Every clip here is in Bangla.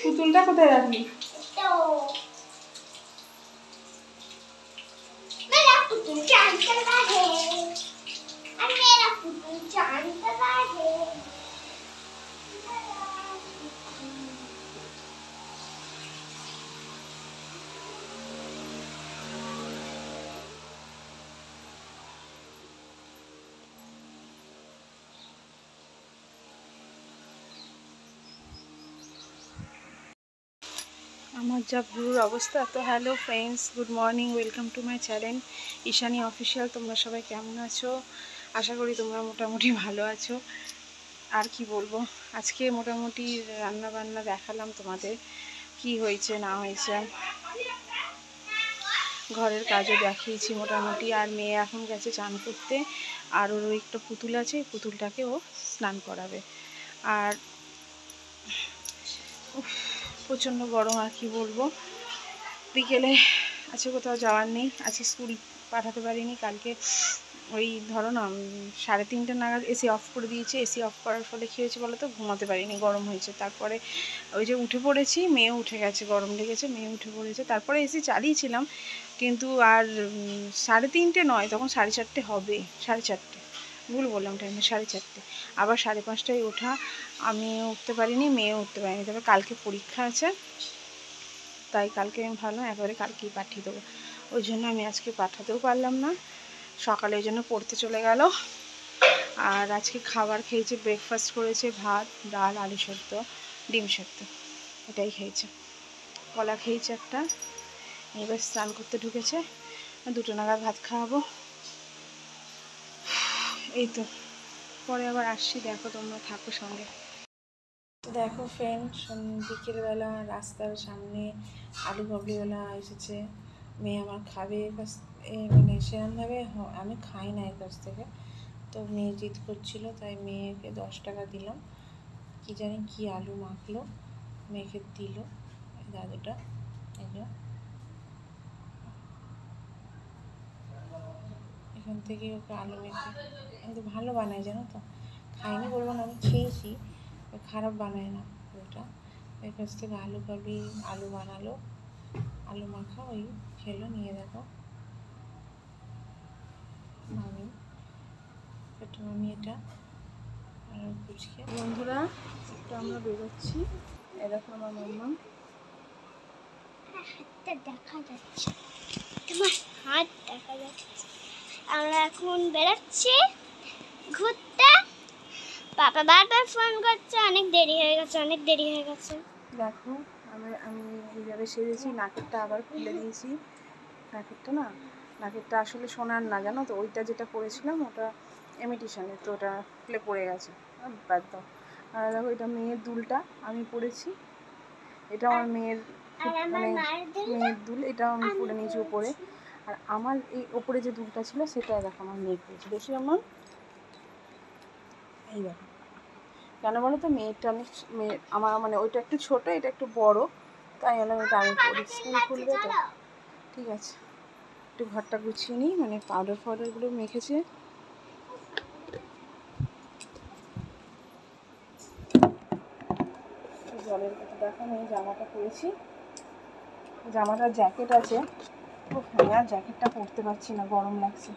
পুতুলটা কোথায় রাখলি? मेरा पुतुल चांद चला है और मेरा पुतुल चांद चला है। আমার যা ভুরুর অবস্থা। তো hello friends, good morning, welcome to my channel Ishani official. তোমরা সবাই কেমন আছো? আশা করি তোমরা মোটামুটি ভালো আছো। আর কি বলবো, আজকে মোটামুটি রান্না বান্না দেখালাম তোমাদের, কি হয়েছে না হয়েছে, ঘরের কাজও দেখিয়েছি মোটামুটি। আর মেয়ে এখন গেছে চান করতে, আর ওর একটা পুতুল আছে, পুতুলটাকে ও স্নান করাবে। আর প্রচণ্ড গরম, আর কি বলবো। বিকেলে আজকে কোথাও যাওয়ার নেই, আজকে স্কুল পাঠাতে পারিনি। কালকে ওই ধরো না 3:30 নাগাদ এসি অফ করে দিয়েছে। এসি অফ করার ফলে কী হয়েছে বলো তো, ঘুমাতে পারিনি, গরম হয়েছে। তারপরে ওই যে উঠে পড়েছি, মেয়ে উঠে গেছে, গরম লেগেছে, মেয়ে উঠে পড়েছে। তারপরে এসি চালিয়েছিলাম, কিন্তু আর 3:30 নয়, তখন 4:30 হবে, 4:30, ভুল বললাম টাইমে, 4:30। আবার 5:30টায় ওঠা, আমি উঠতে পারিনি, মেয়ে উঠতে পারিনি। তবে কালকে পরীক্ষা আছে, তাই কালকে আমি ভাবলাম একেবারে কালকেই পাঠিয়ে দেবো। ওই জন্য আমি আজকে পাঠাতেও পারলাম না, সকালে ওই জন্য পড়তে চলে গেল। আর আজকে খাবার খেয়েছে, ব্রেকফাস্ট করেছে, ভাত, ডাল, আলু সেদ্ধ, ডিম সেদ্ধ, এটাই খেয়েছে। কলা খেয়েছে একটা। এবার স্নান করতে ঢুকেছে, 2টো নাগাদ ভাত খাওয়াবো। এই তো, পরে আবার আসছি, দেখো তোমরা থাকো সঙ্গে। দেখো ফ্রেন্ড, বিকেলবেলা রাস্তার সামনে আলু কাবলিওয়ালা এসেছে, মেয়ে আমার খাবে, মানে সেরকমভাবে আমি খাই না এর কাছ থেকে। তো মেয়ে জিদ করছিল, তাই মেয়েকে 10 টাকা দিলাম। কি জানি কি আলু মাখলো, মেয়েকে দিল এই দাদুটা। এখান থেকে ওকে আলু মেখে, কিন্তু ভালো বানায় জানো তো। খাইনি বলবো না, আমি খেয়েছি, খারাপ বানায় না ওটা। এর কাছ থেকে আলু কাবলি, আলু বানালো, আলু মাখা, ওই খেলো। নিয়ে দেখো মামি, এটা মামি, এটা আর কুচকে। বন্ধুরা, একটু আমরা বেরোচ্ছি, এরকম আমার মাম্মা। হাতটা দেখা যাচ্ছে, তোমার হাত দেখা যাচ্ছে। আমরা এখন বেরোচ্ছি ঘুরতে। বাবা বারবার ফোন করছে, অনেক দেরি হয়ে গেছে, অনেক দেরি হয়ে গেছে। দেখো আমি এইভাবে সেরেছি, নাকেরটা আবার খুলে দিয়েছি। নাকেরটা আসলে সোনার না, জানো তো। ওইটা যেটা পরেছিলাম ওটা ইমিটেশনের, তো ওটা খুলে পড়ে গেছে, বাদ দাও। আর দেখো, এটা মেয়ের দুলটা আমি পরেছি, এটা আমার মেয়ের, মানে মেয়ের দুল, এটা আমি পরে নিয়েছি উপরে। আর আমার এই ওপরে যে দুলটা ছিল সেটা দেখো আমার মেয়ে পরেছি। দেখি এই দেখো, কেন বলো তো, মেয়েটা আমার মানে ওইটা একটু ছোট, এটা একটু বড়, তাই হলো এটা আমি পরি। স্কুল খুলবে তো, ঠিক আছে। একটু ঘরটা গুছিয়ে নিই, মানে পাউডারগুলো মেখেছে। জলের কথা দেখো, আমি জামাটা পরেছি, জামাটার জ্যাকেট আছে। ও হ্যাঁ, জ্যাকেটটা পরতে পারছি না, গরম লাগছে।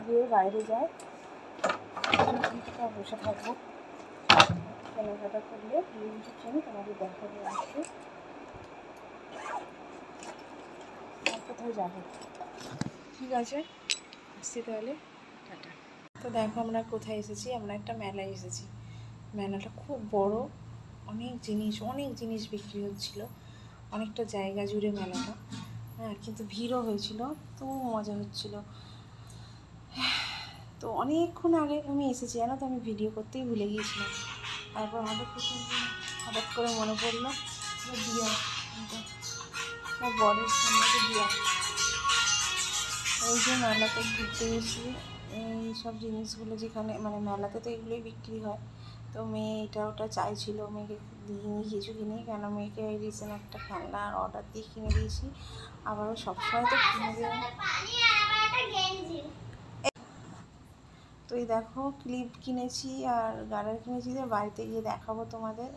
গিয়ে বাইরে যাই, বসে থাকবো, কেনাকাটা করলে কিছু কিনি তোমাদের দেখাবো আজকে। কোথাও যাবো, ঠিক আছে, আসছি তাহলে, টাটা। তো দেখো আমরা কোথায় এসেছি, আমরা একটা মেলায় এসেছি। মেলাটা খুব বড়, অনেক জিনিস বিক্রি হচ্ছিল, অনেকটা জায়গা জুড়ে মেলাটা। হ্যাঁ, কিন্তু ভিড়ও হয়েছিল, তো মজা হচ্ছিল। তো অনেকক্ষণ আগে আমি এসেছি জানো তো, আমি ভিডিও করতেই ভুলে গিয়েছিলাম। তারপর হঠাৎ করে মনে পড়লো দিয়া, বরের সঙ্গে দিয়া, এই যে মেলাতে ঘুরতে এসেছি, এই সব জিনিসগুলো যেখানে মানে মেলাতে তো এগুলোই বিক্রি হয়। তো মেয়ে এটা ওটা চাইছিল, মেয়েকে দিইনি, কিছু কিনি, কেন মেয়েকে রিসেন্ট একটা খেলনার অর্ডার দিয়ে কিনে দিয়েছি, আবারও সবসময় তো কিনে দেওয়া। তো এই দেখো ক্লিপ কিনেছি আর গার্ডার কিনেছি, যে বাড়িতে গিয়ে দেখাবো তোমাদের,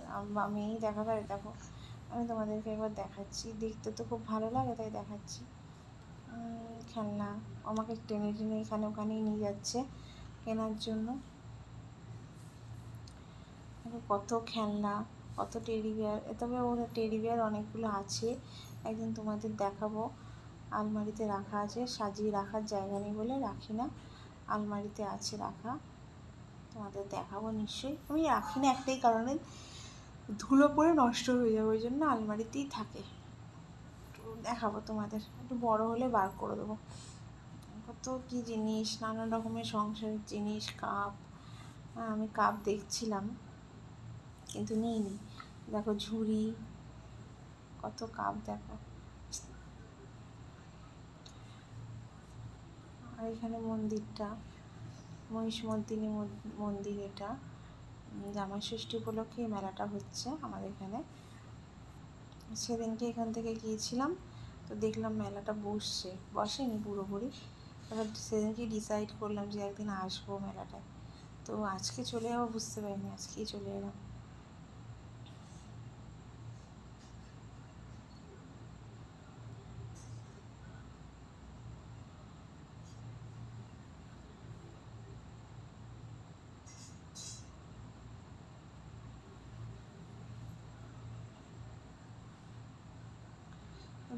মেয়েই দেখাবে। আর দেখো আমি তোমাদেরকে একবার দেখাচ্ছি, দেখতে তো খুব ভালো লাগে তাই দেখাচ্ছি। খেলনা আমাকে টেনে টেনে এখানে ওখানেই নিয়ে যাচ্ছে কেনার জন্য। কত খেলনা, কত টেডি বিয়ার, তবে ওর টেডি বিয়ার অনেকগুলো আছে, একদিন তোমাদের দেখাবো। আলমারিতে রাখা আছে, সাজিয়ে রাখার জায়গা নেই বলে রাখি না, আলমারিতে আছে রাখা, তোমাদের দেখাবো নিশ্চয়ই। আমি রাখি না একটাই কারণে, ধুলো পড়ে নষ্ট হয়ে যাবে, ওই জন্য আলমারিতেই থাকে। তো দেখাবো তোমাদের, একটু বড় হলে বার করে দেবো। কত কী জিনিস, নানা রকমের সংসারের জিনিস, কাপ। আমি কাপ দেখছিলাম কিন্তু নিইনি। দেখো ঝুড়ি, কত কাপ দেখো। আর এখানে মন্দিরটা, মহিষমর্দিনী মন্দির, এটা জামাই ষষ্ঠী উপলক্ষে এই মেলাটা হচ্ছে আমাদের এখানে। সেদিনকে এখান থেকে গিয়েছিলাম, তো দেখলাম মেলাটা বসেনি পুরোপুরি। এবার সেদিনকে ডিসাইড করলাম যে একদিন আসবো মেলাটায়, তো আজকে চলে যাবো বুঝতে পারিনি, আজকেই চলে এলাম।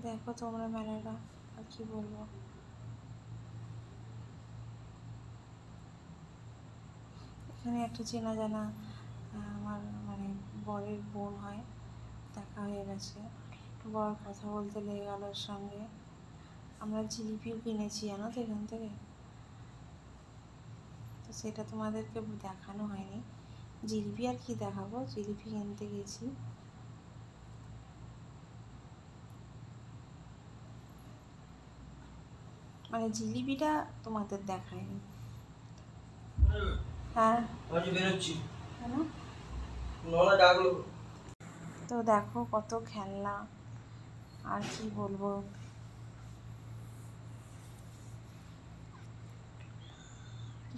দেখো তোমরা মেলাটা, আর কি বলবো। এখানে একটা চেনা জানা আমার মানে বরের বোন হয়, দেখা হয়ে গেছে, বর কথা বলতে লেগে গেল ওর সঙ্গে। আমরা জিলিপিও কিনেছি জানো তো এখান থেকে, তো সেটা তোমাদেরকে দেখানো হয়নি। জিলিপি আর কি দেখাবো, জিলিপি কিনতে গেছি। মানে জিলিপিটা তোমাদের দেখায়নি। হ্যাঁ তো দেখো কত খেলনা, আর কি বলবো।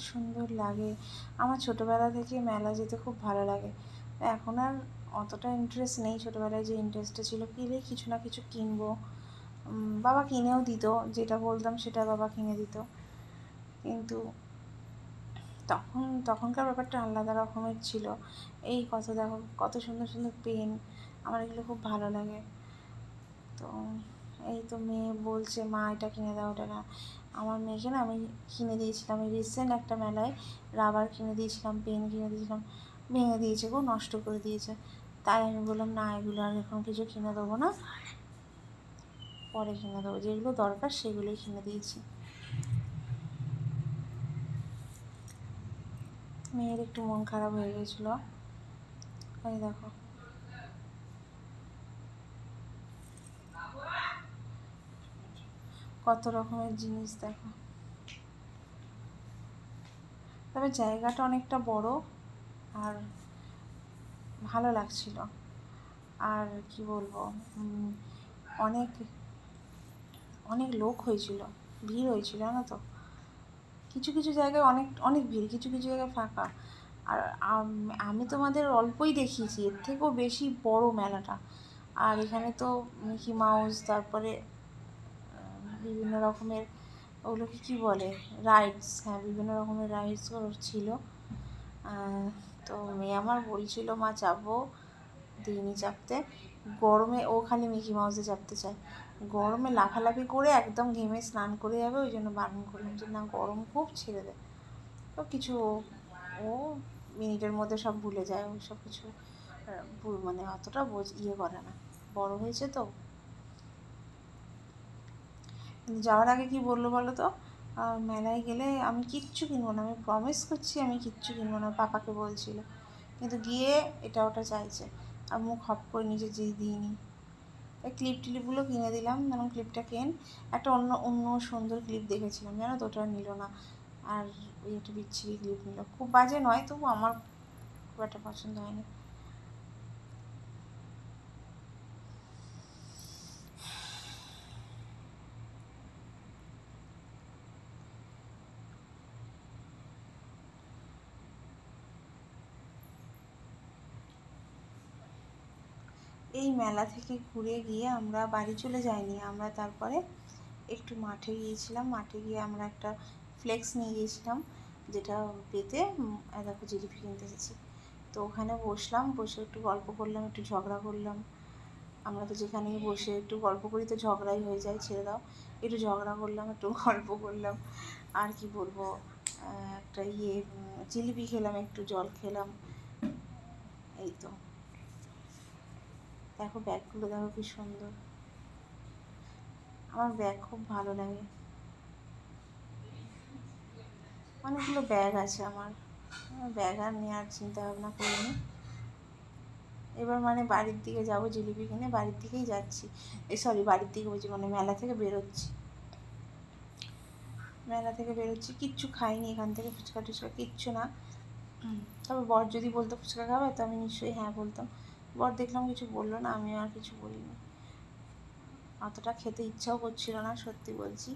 সুন্দর লাগে, আমার ছোটোবেলা থেকে মেলা যেতে খুব ভালো লাগে। এখন আর অতটা ইন্টারেস্ট নেই, ছোটোবেলায় যে ইন্টারেস্টটা ছিল, কিনে কিছু না কিছু কিনবো। বাবা কিনেও দিত, যেটা বলতাম সেটা বাবা কিনে দিত, কিন্তু তখনকার ব্যাপারটা আলাদা রকমের ছিল। এই কত দেখো কত সুন্দর সুন্দর পেন, আমার এগুলো খুব ভালো লাগে। তো এই তো মেয়ে বলছে মা এটা কিনে দাও, ওটা না। আমার মেয়েকে না আমি কিনে দিয়েছিলাম, এই রিসেন্ট একটা মেলায় রাবার কিনে দিয়েছিলাম, পেন কিনে দিয়েছিলাম, ভেঙে দিয়েছে গো, নষ্ট করে দিয়েছে। তাই আমি বললাম না, এগুলো আর এখন কিছু কিনে দেবো না, পরে কিনে দেবো, যেগুলো দরকার সেগুলোই কিনে দিয়েছি। মেয়ের একটু মন খারাপ হয়ে গেছিলো, এই দেখো কত রকমের জিনিস দেখো। তবে জায়গাটা অনেকটা বড় আর ভালো লাগছিল। আর কি বলবো, অনেক অনেক লোক হয়েছিল, ভিড় হয়েছিল জানো তো। কিছু কিছু জায়গায় অনেক অনেক ভিড়, কিছু কিছু জায়গায় ফাঁকা। আর আমি তোমাদের অল্পই দেখিয়েছি, এর থেকেও বেশি বড় মেলাটা। আর এখানে তো মিকি মাউস, তারপরে বিভিন্ন রকমের ওগুলোকে কী বলে, রাইডস, হ্যাঁ বিভিন্ন রকমের রাইডসগুলো ছিল। তো মেয়ে আমার বলছিল মা চাপবো, দিইনি চাপতে। গরমে ও খালি মিকি মাউসে চাপতে চায়, গরমে লাফালাফি করে একদম ঘেমে স্নান করে যাবে, ওই জন্য বারণ করলাম যে না গরম খুব, ছেড়ে দেয়। তো কিছু ও মিনিটের মধ্যে সব ভুলে যায়, ওই সব কিছু মানে অতটা ইয়ে করে না, বড় হয়েছে তো। কিন্তু যাওয়ার আগে কি বললো বলো তো, মেলায় গেলে আমি কিচ্ছু কিনবো না, আমি প্রমিস করছি আমি কিচ্ছু কিনবো না, পাপাকে বলছিল। কিন্তু গিয়ে এটা ওটা চাইছে, আর মুখ হপ করে নিজে যেই দিইনি। এই ক্লিপ টিলিপগুলো কিনে দিলাম, যেমন ক্লিপটা কেন, একটা অন্য সুন্দর ক্লিপ দেখেছিলাম জানো তো, ওটা নিল না। আর ওই একটা বিচ্ছিরি ক্লিপ নিল, খুব বাজে নয়, তবু আমার খুব একটা পছন্দ হয়নি। এই মেলা থেকে ঘুরে গিয়ে আমরা বাড়ি চলে যাইনি, আমরা তারপরে একটু মাঠে গিয়েছিলাম। মাঠে গিয়ে আমরা একটা ফ্লেক্স নিয়ে গিয়েছিলাম, যেটা পেতে দেখো জিলিপি কিনতে এসেছি। তো ওখানে বসলাম, বসে একটু গল্প করলাম, একটু ঝগড়া করলাম। আমরা তো যেখানেই বসে একটু গল্প করি তো ঝগড়াই হয়ে যায়, ছেড়ে দাও। একটু ঝগড়া করলাম, একটু গল্প করলাম, আর কি বলবো, একটা জিলিপি খেলাম, একটু জল খেলাম, এই তো। দেখো ব্যাগগুলো দেখো কি সুন্দর, আমার ব্যাগ খুব ভালো লাগে, অনেকগুলো ব্যাগ আছে আমার, ব্যাগ আর নেওয়ার চিন্তা ভাবনা করিনি। এবার মানে বাড়ির দিকে যাব, জিলিপি কিনে বাড়ির দিকেই যাচ্ছি, বাড়ির দিকে বলছি, মানে মেলা থেকে বেরোচ্ছি, কিচ্ছু খাইনি এখান থেকে, ফুচকা টুচকা কিচ্ছু না। তবে বর যদি বলতো ফুচকা খাবে তো আমি নিশ্চয়ই হ্যাঁ বলতাম, বর দেখলাম কিছু বললো না, আমিও আর কিছু বলিনি, অতটা খেতে ইচ্ছাও করছিল না সত্যি বলছি,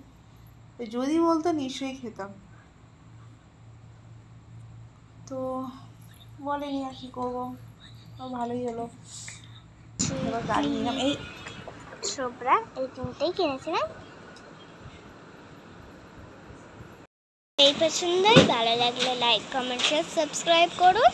যদি বলতো নিশ্চয়ই খেতাম, তো বলেনি, আর কি করবো, ভালোই হলো। এবার গাড়ি নিলাম, এই সোবরা এই তিনটেই কিনেছিলাম। এই পছন্দই, ভালো লাগলে লাইক কমেন্ট শেয়ার সাবস্ক্রাইব করুন।